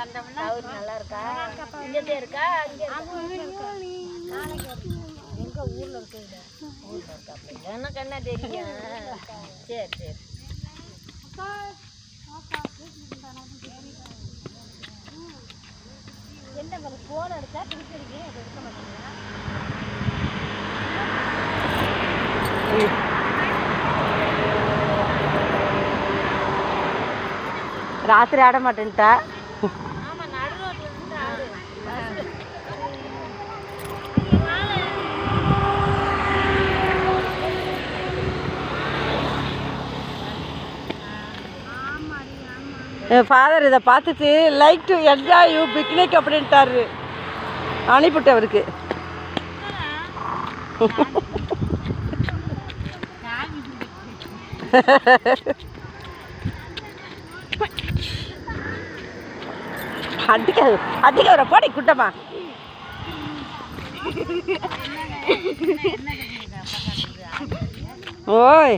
நல்லா இருக்கா? இங்கே இருக்கா? எங்க ஊர்ல இருக்கு? ஊர்ல இருக்கா? எனக்கு என்ன தெரியும்? சரி சரி. என்ன போன் எடுத்தா பிடிச்சிருக்கேன், அது எடுக்க மாட்டேங்கிறா. ராத்திரி ஆட மாட்டேன்ட்டா. என் ஃபாதர் இதை பார்த்துட்டு like to enjoy you picnic அப்படின்ட்டாரு. அனுப்பிவிட்டு அவருக்கு. அடிக்க வர போடி குட்டமா. ஓய்